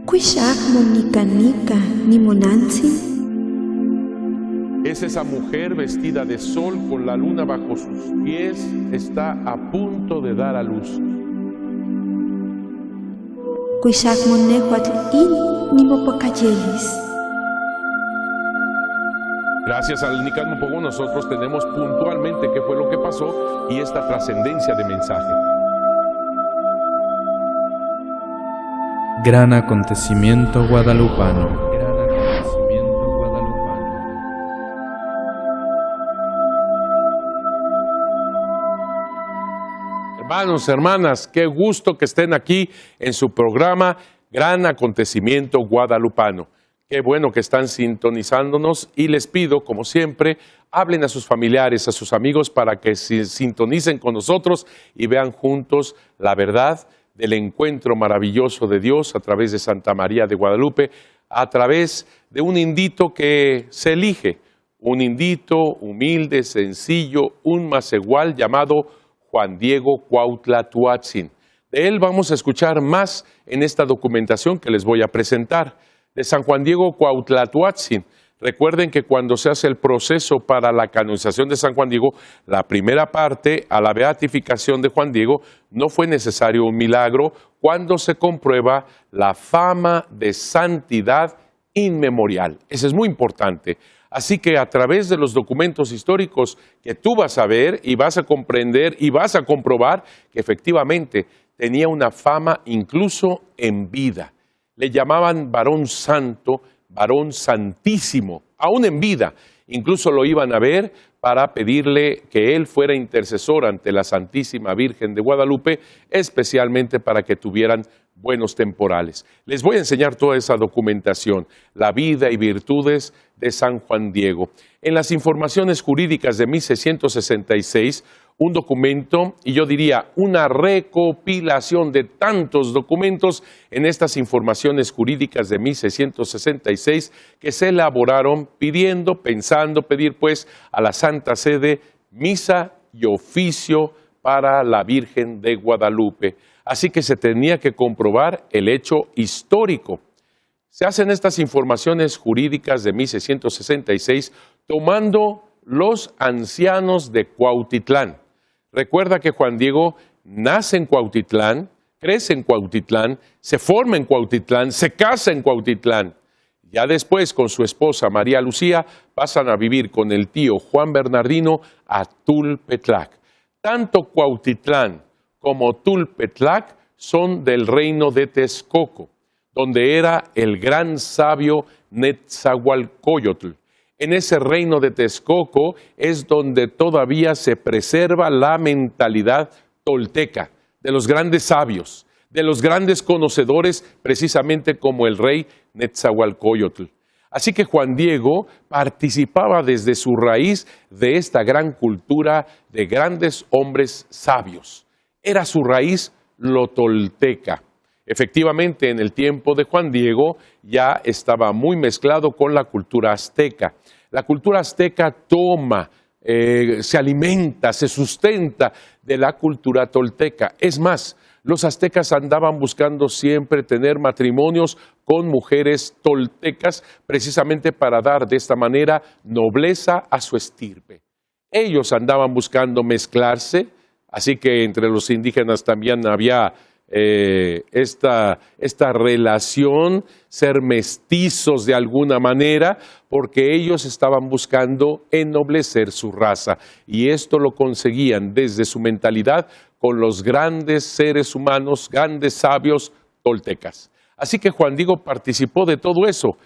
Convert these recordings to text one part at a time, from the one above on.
Cuixac monica ni monantzin. Es esa mujer vestida de sol con la luna bajo sus pies, está a punto de dar a luz. Cuixac monehuatl ni mopacayelis. Gracias al Nicalmopogo nosotros tenemos puntualmente qué fue lo que pasó y esta trascendencia de mensaje. Gran acontecimiento guadalupano. Hermanos, hermanas, qué gusto que estén aquí en su programa Gran Acontecimiento Guadalupano. Qué bueno que están sintonizándonos y les pido, como siempre, hablen a sus familiares, a sus amigos para que se sintonicen con nosotros y vean juntos la verdad del encuentro maravilloso de Dios a través de Santa María de Guadalupe, a través de un indito que se elige, un indito humilde, sencillo, un macehual llamado Juan Diego Cuautla Tuatzin. De él vamos a escuchar más en esta documentación que les voy a presentar. De San Juan Diego Cuautla Tuatzin. Recuerden que cuando se hace el proceso para la canonización de San Juan Diego, la primera parte a la beatificación de Juan Diego, no fue necesario un milagro cuando se comprueba la fama de santidad inmemorial. Eso es muy importante. Así que a través de los documentos históricos que tú vas a ver y vas a comprender y vas a comprobar que efectivamente tenía una fama incluso en vida. Le llamaban varón santo, varón santísimo, aún en vida. Incluso lo iban a ver para pedirle que él fuera intercesor ante la Santísima Virgen de Guadalupe, especialmente para que tuvieran buenos temporales. Les voy a enseñar toda esa documentación, la vida y virtudes de San Juan Diego. En las informaciones jurídicas de 1666, un documento, y yo diría una recopilación de tantos documentos en estas informaciones jurídicas de 1666 que se elaboraron pensando pedir pues a la Santa Sede misa y oficio para la Virgen de Guadalupe. Así que se tenía que comprobar el hecho histórico. Se hacen estas informaciones jurídicas de 1666 tomando los ancianos de Cuautitlán. Recuerda que Juan Diego nace en Cuautitlán, crece en Cuautitlán, se forma en Cuautitlán, se casa en Cuautitlán. Ya después, con su esposa María Lucía, pasan a vivir con el tío Juan Bernardino a Tulpetlac. Tanto Cuautitlán como Tulpetlac son del reino de Texcoco, donde era el gran sabio Netzahualcóyotl. En ese reino de Texcoco es donde todavía se preserva la mentalidad tolteca, de los grandes sabios, de los grandes conocedores, precisamente como el rey Netzahualcóyotl. Así que Juan Diego participaba desde su raíz de esta gran cultura de grandes hombres sabios. Era su raíz lo tolteca. Efectivamente, en el tiempo de Juan Diego ya estaba muy mezclado con la cultura azteca. La cultura azteca toma, se alimenta, se sustenta de la cultura tolteca. Es más, los aztecas andaban buscando siempre tener matrimonios con mujeres toltecas, precisamente para dar de esta manera nobleza a su estirpe. Ellos andaban buscando mezclarse, así que entre los indígenas también había esta relación, ser mestizos de alguna manera, porque ellos estaban buscando ennoblecer su raza y esto lo conseguían desde su mentalidad con los grandes seres humanos, grandes sabios toltecas. Así que Juan Diego participó de todo eso,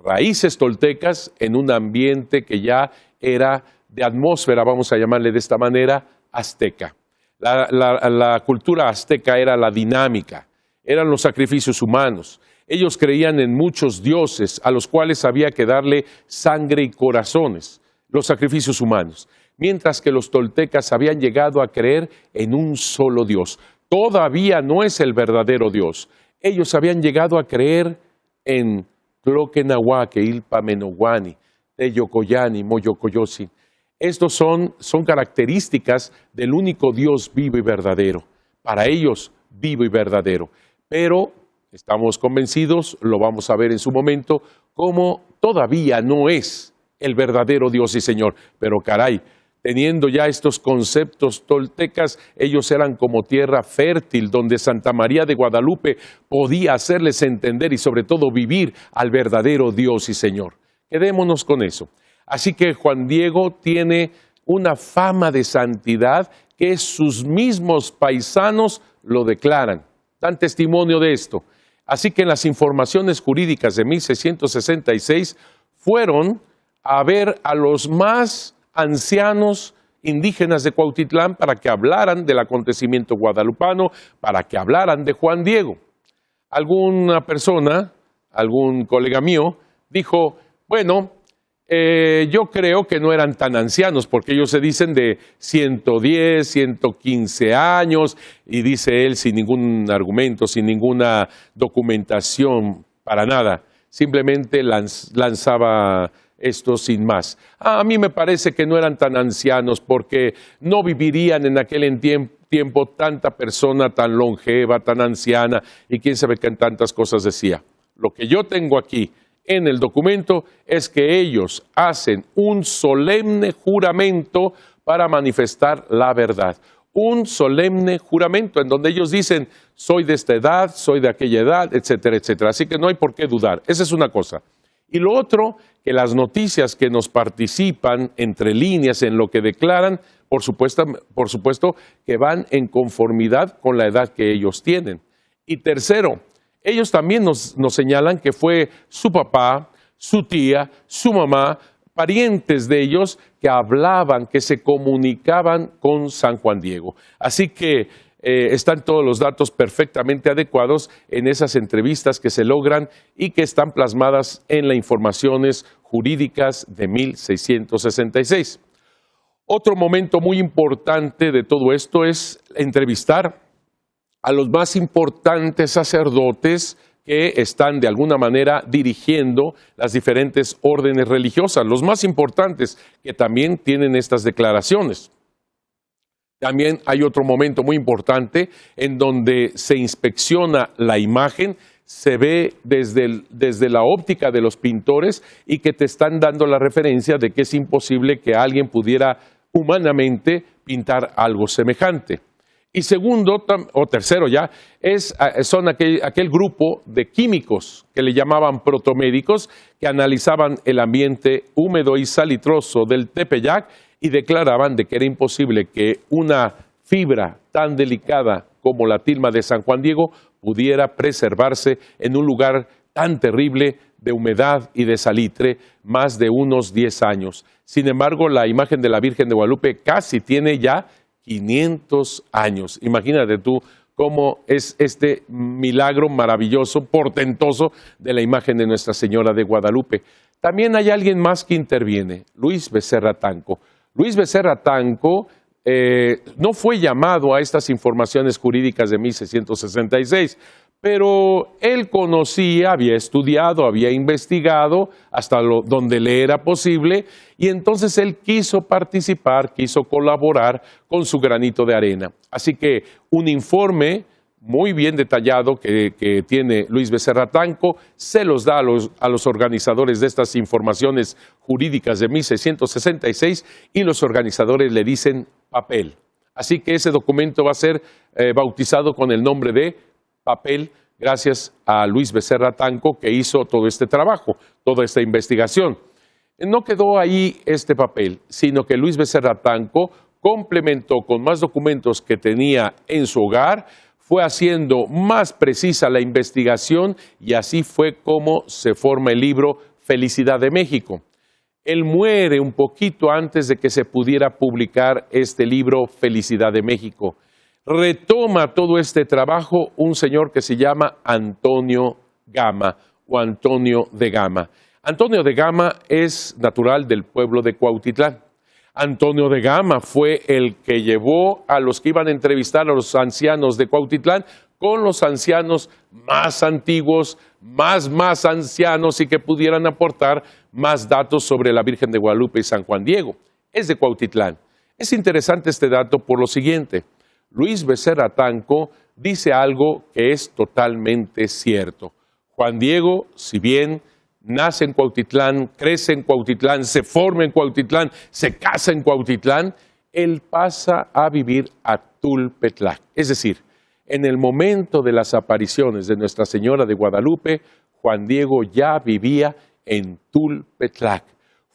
raíces toltecas en un ambiente que ya era de atmósfera, vamos a llamarle de esta manera, azteca. La cultura azteca era la dinámica, eran los sacrificios humanos. Ellos creían en muchos dioses a los cuales había que darle sangre y corazones, los sacrificios humanos. Mientras que los toltecas habían llegado a creer en un solo Dios. Todavía no es el verdadero Dios. Ellos habían llegado a creer en Tloquenahuaque, Ilpamenohuani, Teyocoyani, Moyocoyosin. Estos son características del único Dios vivo y verdadero. Para ellos, vivo y verdadero. Pero estamos convencidos, lo vamos a ver en su momento, como todavía no es el verdadero Dios y Señor. Pero caray, teniendo ya estos conceptos toltecas, ellos eran como tierra fértil donde Santa María de Guadalupe podía hacerles entender y sobre todo vivir al verdadero Dios y Señor. Quedémonos con eso. Así que Juan Diego tiene una fama de santidad que sus mismos paisanos lo declaran, dan testimonio de esto. Así que en las informaciones jurídicas de 1666 fueron a ver a los más ancianos indígenas de Cuautitlán para que hablaran del acontecimiento guadalupano, para que hablaran de Juan Diego. Alguna persona, algún colega mío, dijo, bueno, yo creo que no eran tan ancianos, porque ellos se dicen de 110, 115 años, y dice él sin ningún argumento, sin ninguna documentación, para nada, simplemente lanzaba esto sin más. A mí me parece que no eran tan ancianos, porque no vivirían en aquel tiempo tanta persona tan longeva, tan anciana, y quién sabe qué tantas cosas decía. Lo que yo tengo aquí en el documento es que ellos hacen un solemne juramento para manifestar la verdad. Un solemne juramento en donde ellos dicen, soy de esta edad, soy de aquella edad, etcétera, etcétera. Así que no hay por qué dudar. Esa es una cosa. Y lo otro, que las noticias que nos participan entre líneas en lo que declaran, por supuesto que van en conformidad con la edad que ellos tienen. Y tercero, ellos también nos señalan que fue su papá, su tía, su mamá, parientes de ellos que hablaban, que se comunicaban con San Juan Diego. Así que están todos los datos perfectamente adecuados en esas entrevistas que se logran y que están plasmadas en las informaciones jurídicas de 1666. Otro momento muy importante de todo esto es entrevistar a los más importantes sacerdotes que están de alguna manera dirigiendo las diferentes órdenes religiosas, los más importantes que también tienen estas declaraciones. También hay otro momento muy importante en donde se inspecciona la imagen, se ve desde la óptica de los pintores y que te están dando la referencia de que es imposible que alguien pudiera humanamente pintar algo semejante. Y segundo, o tercero ya, son aquel grupo de químicos que le llamaban protomédicos, que analizaban el ambiente húmedo y salitroso del Tepeyac y declaraban de que era imposible que una fibra tan delicada como la tilma de San Juan Diego pudiera preservarse en un lugar tan terrible de humedad y de salitre más de unos 10 años. Sin embargo, la imagen de la Virgen de Guadalupe casi tiene ya 500 años. Imagínate tú cómo es este milagro maravilloso, portentoso de la imagen de Nuestra Señora de Guadalupe. También hay alguien más que interviene, Luis Becerra Tanco. Luis Becerra Tanco no fue llamado a estas informaciones jurídicas de 1666, pero él conocía, había estudiado, había investigado hasta donde le era posible, y entonces él quiso participar, quiso colaborar con su granito de arena. Así que un informe muy bien detallado que tiene Luis Becerra Tanco se los da a los organizadores de estas informaciones jurídicas de 1666 y los organizadores le dicen papel. Así que ese documento va a ser bautizado con el nombre de papel, gracias a Luis Becerra Tanco que hizo todo este trabajo, toda esta investigación. No quedó ahí este papel, sino que Luis Becerra Tanco complementó con más documentos que tenía en su hogar, fue haciendo más precisa la investigación y así fue como se forma el libro Felicidad de México. Él muere un poquito antes de que se pudiera publicar este libro Felicidad de México. Retoma todo este trabajo un señor que se llama Antonio Gama o Antonio de Gama. Antonio de Gama es natural del pueblo de Cuautitlán. Antonio de Gama fue el que llevó a los que iban a entrevistar a los ancianos de Cuautitlán con los ancianos más antiguos, más ancianos y que pudieran aportar más datos sobre la Virgen de Guadalupe y San Juan Diego. Es de Cuautitlán. Es interesante este dato por lo siguiente. Luis Becerra Tanco dice algo que es totalmente cierto. Juan Diego, si bien nace en Cuautitlán, crece en Cuautitlán, se forma en Cuautitlán, se casa en Cuautitlán, él pasa a vivir a Tulpetlac. Es decir, en el momento de las apariciones de Nuestra Señora de Guadalupe, Juan Diego ya vivía en Tulpetlac.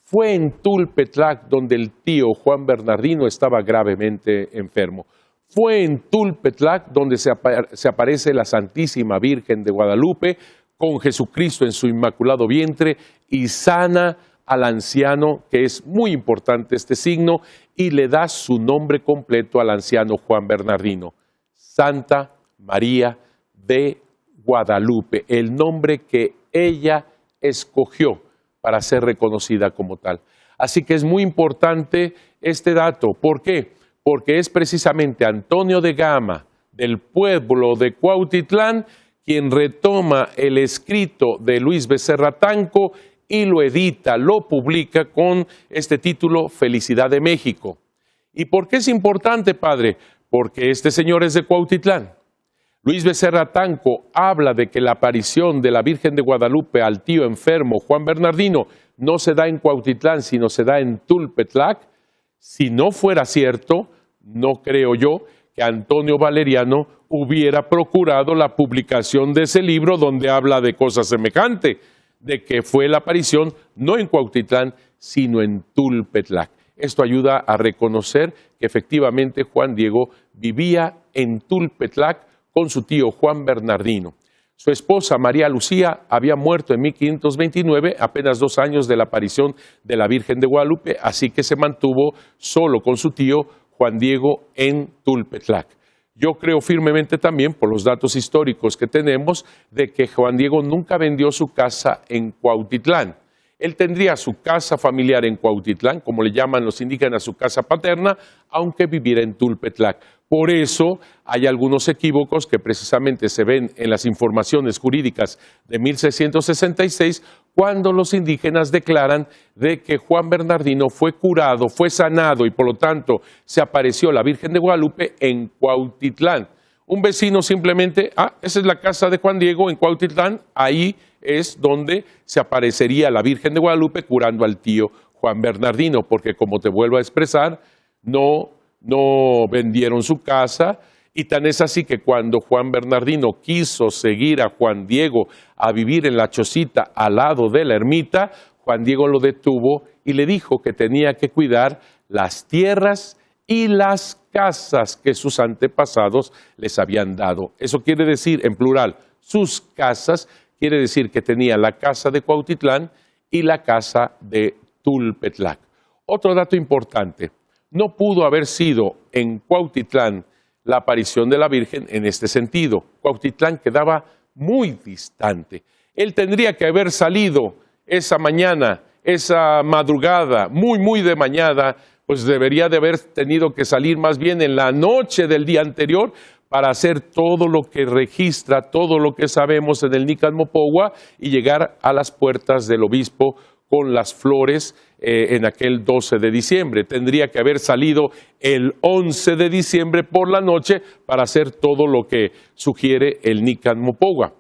Fue en Tulpetlac donde el tío Juan Bernardino estaba gravemente enfermo. Fue en Tulpetlac donde se aparece la Santísima Virgen de Guadalupe con Jesucristo en su inmaculado vientre y sana al anciano, que es muy importante este signo, y le da su nombre completo al anciano Juan Bernardino: Santa María de Guadalupe, el nombre que ella escogió para ser reconocida como tal. Así que es muy importante este dato. ¿Por qué? Porque es precisamente Antonio de Gama, del pueblo de Cuautitlán, quien retoma el escrito de Luis Becerra Tanco y lo edita, lo publica con este título, Felicidad de México. ¿Y por qué es importante, padre? Porque este señor es de Cuautitlán. Luis Becerra Tanco habla de que la aparición de la Virgen de Guadalupe al tío enfermo Juan Bernardino no se da en Cuautitlán, sino se da en Tulpetlac. Si no fuera cierto, no creo yo que Antonio Valeriano hubiera procurado la publicación de ese libro donde habla de cosas semejantes, de que fue la aparición no en Cuautitlán, sino en Tulpetlac. Esto ayuda a reconocer que efectivamente Juan Diego vivía en Tulpetlac con su tío Juan Bernardino. Su esposa María Lucía había muerto en 1529, apenas 2 años de la aparición de la Virgen de Guadalupe, así que se mantuvo solo con su tío Juan Diego en Tulpetlac. Yo creo firmemente también, por los datos históricos que tenemos, de que Juan Diego nunca vendió su casa en Cuautitlán. Él tendría su casa familiar en Cuautitlán, como le llaman los indígenas, su casa paterna, aunque viviera en Tulpetlac. Por eso hay algunos equívocos que precisamente se ven en las informaciones jurídicas de 1666, cuando los indígenas declaran de que Juan Bernardino fue curado, fue sanado y por lo tanto se apareció la Virgen de Guadalupe en Cuautitlán. Un vecino simplemente, esa es la casa de Juan Diego en Cuautitlán, ahí es donde se aparecería la Virgen de Guadalupe curando al tío Juan Bernardino, porque como te vuelvo a expresar, no vendieron su casa, y tan es así que cuando Juan Bernardino quiso seguir a Juan Diego a vivir en la chocita al lado de la ermita, Juan Diego lo detuvo y le dijo que tenía que cuidar las tierras y las casas que sus antepasados les habían dado. Eso quiere decir, en plural, sus casas, quiere decir que tenía la casa de Cuautitlán y la casa de Tulpetlac. Otro dato importante: no pudo haber sido en Cuautitlán la aparición de la Virgen en este sentido. Cuautitlán quedaba muy distante. Él tendría que haber salido esa mañana, esa madrugada, muy de mañana, pues debería de haber tenido que salir más bien en la noche del día anterior para hacer todo lo que registra, todo lo que sabemos en el Nican Mopogua y llegar a las puertas del obispo con las flores en aquel 12 de diciembre. Tendría que haber salido el 11 de diciembre por la noche para hacer todo lo que sugiere el Nican Mopogua.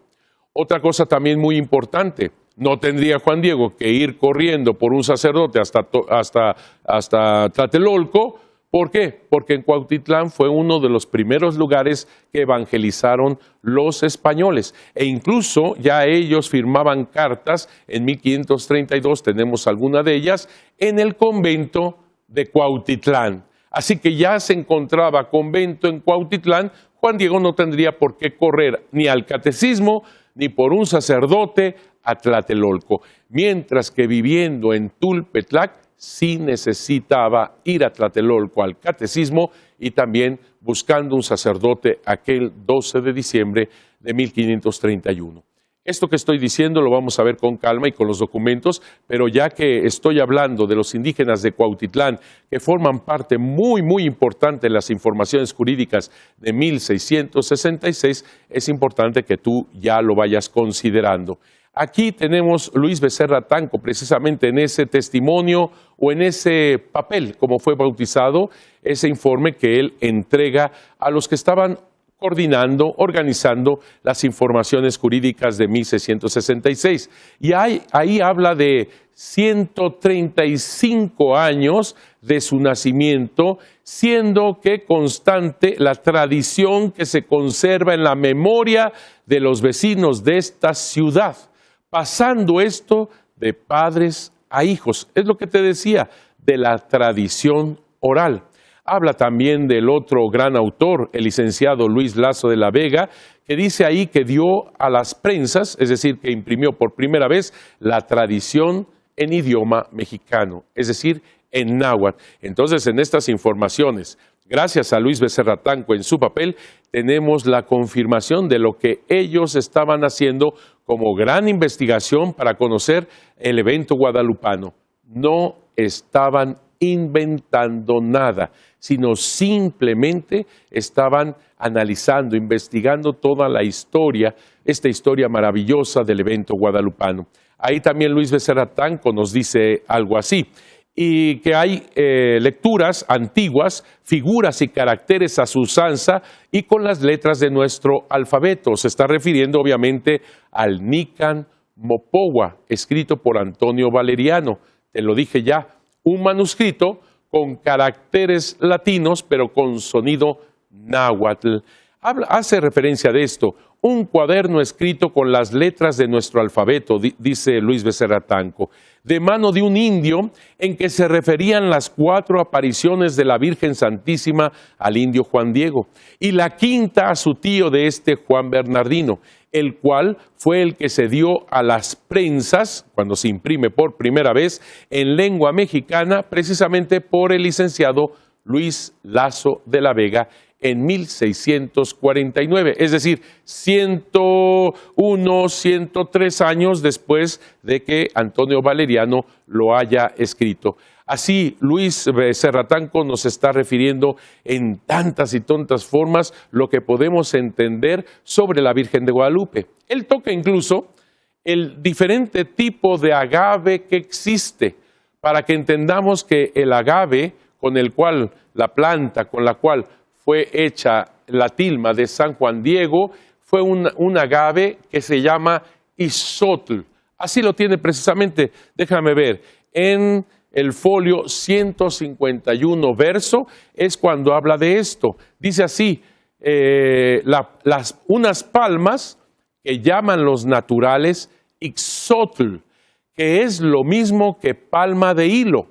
Otra cosa también muy importante: no tendría Juan Diego que ir corriendo por un sacerdote hasta Tlatelolco. ¿Por qué? Porque en Cuautitlán fue uno de los primeros lugares que evangelizaron los españoles. E incluso ya ellos firmaban cartas en 1532, tenemos alguna de ellas, en el convento de Cuautitlán. Así que ya se encontraba convento en Cuautitlán. Juan Diego no tendría por qué correr ni al catecismo ni por un sacerdote a Tlatelolco. Mientras que viviendo en Tulpetlac, sí necesitaba ir a Tlatelolco al catecismo y también buscando un sacerdote aquel 12 de diciembre de 1531. Esto que estoy diciendo lo vamos a ver con calma y con los documentos, pero ya que estoy hablando de los indígenas de Cuautitlán, que forman parte muy importante de las informaciones jurídicas de 1666, es importante que tú ya lo vayas considerando. Aquí tenemos Luis Becerra Tanco, precisamente en ese testimonio o en ese papel, como fue bautizado, ese informe que él entrega a los que estaban coordinando, organizando las informaciones jurídicas de 1666. Y ahí habla de 135 años de su nacimiento, siendo que constante la tradición que se conserva en la memoria de los vecinos de esta ciudad, pasando esto de padres a hijos. Es lo que te decía, de la tradición oral. Habla también del otro gran autor, el licenciado Luis Lasso de la Vega, que dice ahí que dio a las prensas, es decir, que imprimió por primera vez la tradición en idioma mexicano, es decir, en náhuatl. Entonces, en estas informaciones, gracias a Luis Becerra Tanco en su papel, tenemos la confirmación de lo que ellos estaban haciendo como gran investigación para conocer el evento guadalupano. No estaban inventando nada, sino simplemente estaban analizando, investigando toda la historia, esta historia maravillosa del evento guadalupano. Ahí también Luis Becerra Tanco nos dice algo así, y que hay lecturas antiguas, figuras y caracteres a su usanza y con las letras de nuestro alfabeto. Se está refiriendo obviamente al Nican Mopowa, escrito por Antonio Valeriano. Te lo dije ya, un manuscrito con caracteres latinos, pero con sonido náhuatl. Hace referencia de esto, un cuaderno escrito con las letras de nuestro alfabeto, dice Luis Becerra Tanco, de mano de un indio en que se referían las 4 apariciones de la Virgen Santísima al indio Juan Diego, y la quinta a su tío de este Juan Bernardino, el cual fue el que se dio a las prensas, cuando se imprime por primera vez, en lengua mexicana, precisamente por el licenciado Luis Lasso de la Vega, en 1649, es decir, 101, 103 años después de que Antonio Valeriano lo haya escrito. Así, Luis Becerra Tanco nos está refiriendo en tantas y tantas formas lo que podemos entender sobre la Virgen de Guadalupe. Él toca incluso el diferente tipo de agave que existe, para que entendamos que el agave con el cual, la planta con la cual fue hecha la tilma de San Juan Diego, fue un agave que se llama isotl. Así lo tiene precisamente, déjame ver, en el folio 151 verso, es cuando habla de esto. Dice así, unas palmas que llaman los naturales ixotl, que es lo mismo que palma de hilo.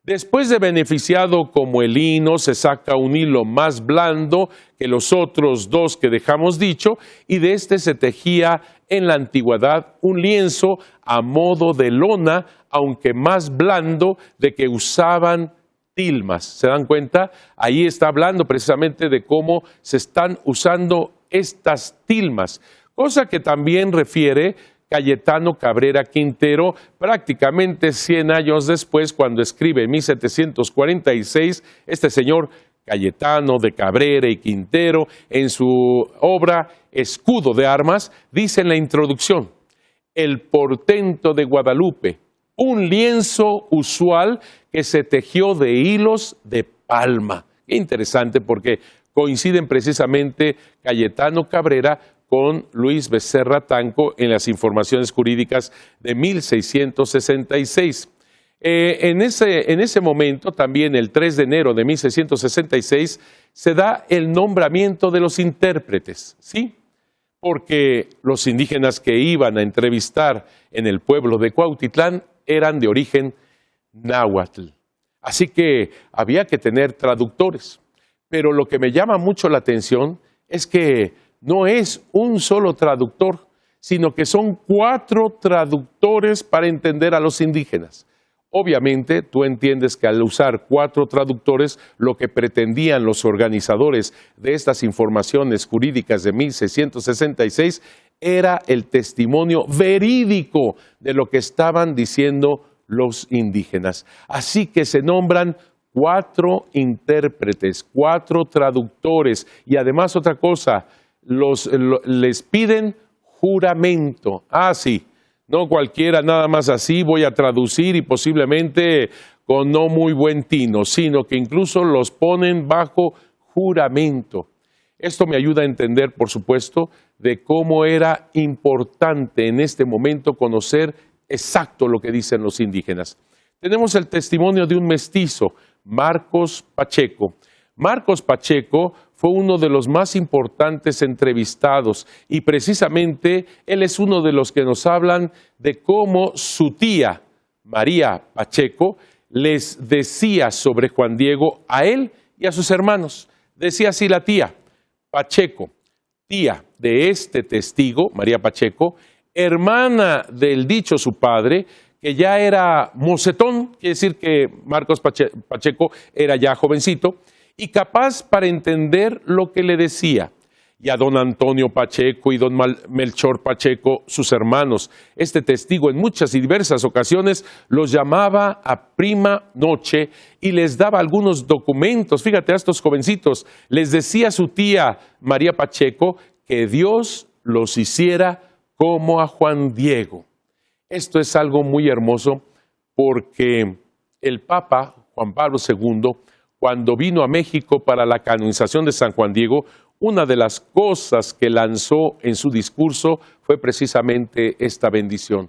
Después de beneficiado como el lino, se saca un hilo más blando que los otros 2 que dejamos dicho, y de este se tejía en la antigüedad un lienzo a modo de lona, aunque más blando, de que usaban tilmas. ¿Se dan cuenta? Ahí está hablando precisamente de cómo se están usando estas tilmas, cosa que también refiere Cayetano Cabrera Quintero, prácticamente 100 años después, cuando escribe en 1746, este señor Cayetano de Cabrera y Quintero, en su obra Escudo de Armas, dice en la introducción, el portento de Guadalupe, un lienzo usual que se tejió de hilos de palma. Qué interesante, porque coinciden precisamente Cayetano Cabrera con Luis Becerra Tanco en las informaciones jurídicas de 1666. En ese momento, también el 3 de enero de 1666, se da el nombramiento de los intérpretes, ¿sí? Porque los indígenas que iban a entrevistar en el pueblo de Cuautitlán eran de origen náhuatl. Así que había que tener traductores. Pero lo que me llama mucho la atención es que no es un solo traductor, sino que son 4 traductores para entender a los indígenas. Obviamente, tú entiendes que al usar 4 traductores, lo que pretendían los organizadores de estas informaciones jurídicas de 1666 era el testimonio verídico de lo que estaban diciendo los indígenas. Así que se nombran 4 intérpretes, 4 traductores, y además otra cosa, les piden juramento. Ah, sí, no cualquiera nada más así voy a traducir y posiblemente con no muy buen tino, sino que incluso los ponen bajo juramento. Esto me ayuda a entender, por supuesto, de cómo era importante en este momento conocer exacto lo que dicen los indígenas. Tenemos el testimonio de un mestizo, Marcos Pacheco. Marcos Pacheco fue uno de los más importantes entrevistados y precisamente él es uno de los que nos hablan de cómo su tía, María Pacheco, les decía sobre Juan Diego a él y a sus hermanos. Decía así la tía: Pacheco, tía de este testigo, María Pacheco, hermana del dicho su padre, que ya era mocetón, quiere decir que Marcos Pacheco era ya jovencito, y capaz para entender lo que le decía. Y a don Antonio Pacheco y don Melchor Pacheco, sus hermanos, este testigo en muchas y diversas ocasiones los llamaba a prima noche y les daba algunos documentos. Fíjate, a estos jovencitos les decía su tía María Pacheco que Dios los hiciera como a Juan Diego. Esto es algo muy hermoso porque el Papa Juan Pablo II, cuando vino a México para la canonización de San Juan Diego, una de las cosas que lanzó en su discurso fue precisamente esta bendición: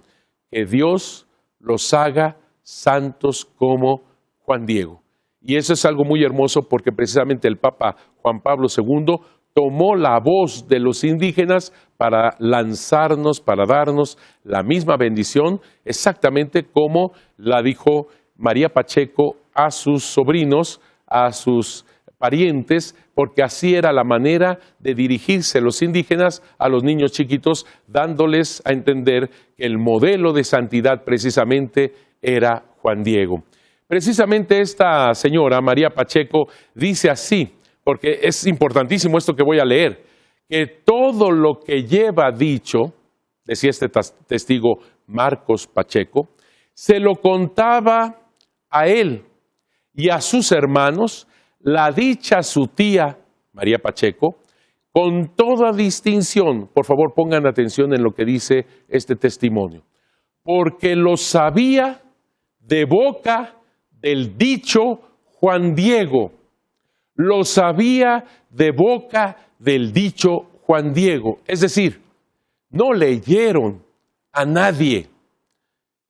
que Dios los haga santos como Juan Diego. Y eso es algo muy hermoso porque precisamente el Papa Juan Pablo II tomó la voz de los indígenas para lanzarnos, para darnos la misma bendición, exactamente como la dijo María Pacheco a sus sobrinos, a sus parientes, porque así era la manera de dirigirse los indígenas a los niños chiquitos, dándoles a entender que el modelo de santidad precisamente era Juan Diego. Precisamente esta señora, María Pacheco, dice así, porque es importantísimo esto que voy a leer, que todo lo que lleva dicho, decía este testigo Marcos Pacheco, se lo contaba a él y a sus hermanos la dicha su tía María Pacheco, con toda distinción. Por favor, pongan atención en lo que dice este testimonio. Porque lo sabía de boca del dicho Juan Diego. Lo sabía de boca del dicho Juan Diego. Es decir, no leyeron a nadie.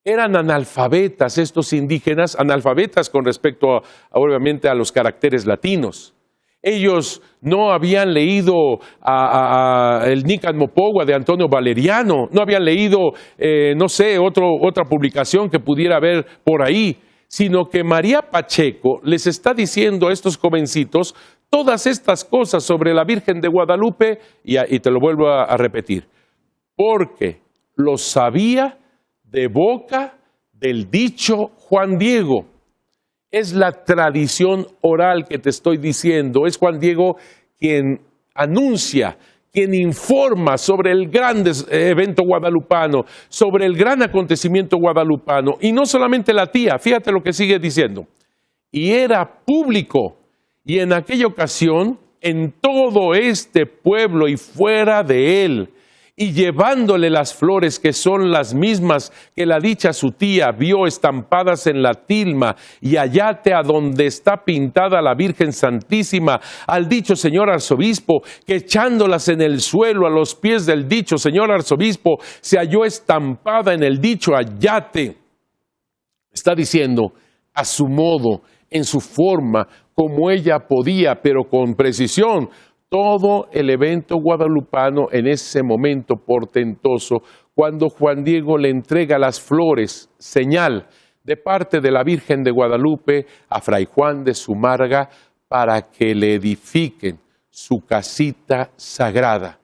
Eran analfabetas estos indígenas, analfabetas con respecto obviamente a los caracteres latinos. Ellos no habían leído el Nican Mopogua de Antonio Valeriano, no habían leído, otra publicación que pudiera haber por ahí, sino que María Pacheco les está diciendo a estos jovencitos todas estas cosas sobre la Virgen de Guadalupe, y te lo vuelvo a repetir, porque lo sabía de boca del dicho Juan Diego. Es la tradición oral que te estoy diciendo. Es Juan Diego quien anuncia, quien informa sobre el gran evento guadalupano, sobre el gran acontecimiento guadalupano. Y no solamente la tía, fíjate lo que sigue diciendo. Y era público, y en aquella ocasión, en todo este pueblo y fuera de él, y llevándole las flores que son las mismas que la dicha su tía vio estampadas en la tilma, y hallate a donde está pintada la Virgen Santísima, al dicho señor arzobispo, que echándolas en el suelo a los pies del dicho señor arzobispo, se halló estampada en el dicho hallate. Está diciendo a su modo, en su forma, como ella podía, pero con precisión, todo el evento guadalupano en ese momento portentoso, cuando Juan Diego le entrega las flores, señal de parte de la Virgen de Guadalupe a Fray Juan de Zumárraga para que le edifiquen su casita sagrada,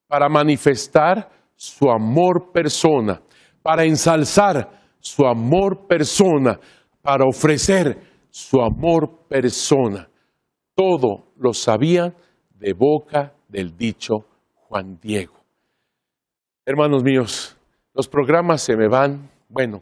para manifestar su amor persona, para ensalzar su amor persona, para ofrecer su amor persona. Todo lo sabían de boca del dicho Juan Diego. Hermanos míos, los programas se me van,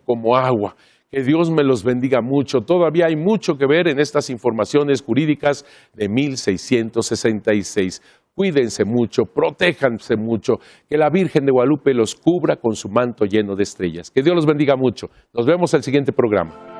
como agua. Que Dios me los bendiga mucho. Todavía hay mucho que ver en estas informaciones jurídicas de 1666. Cuídense mucho, protéjanse mucho, que la Virgen de Guadalupe los cubra con su manto lleno de estrellas. Que Dios los bendiga mucho. Nos vemos en el siguiente programa.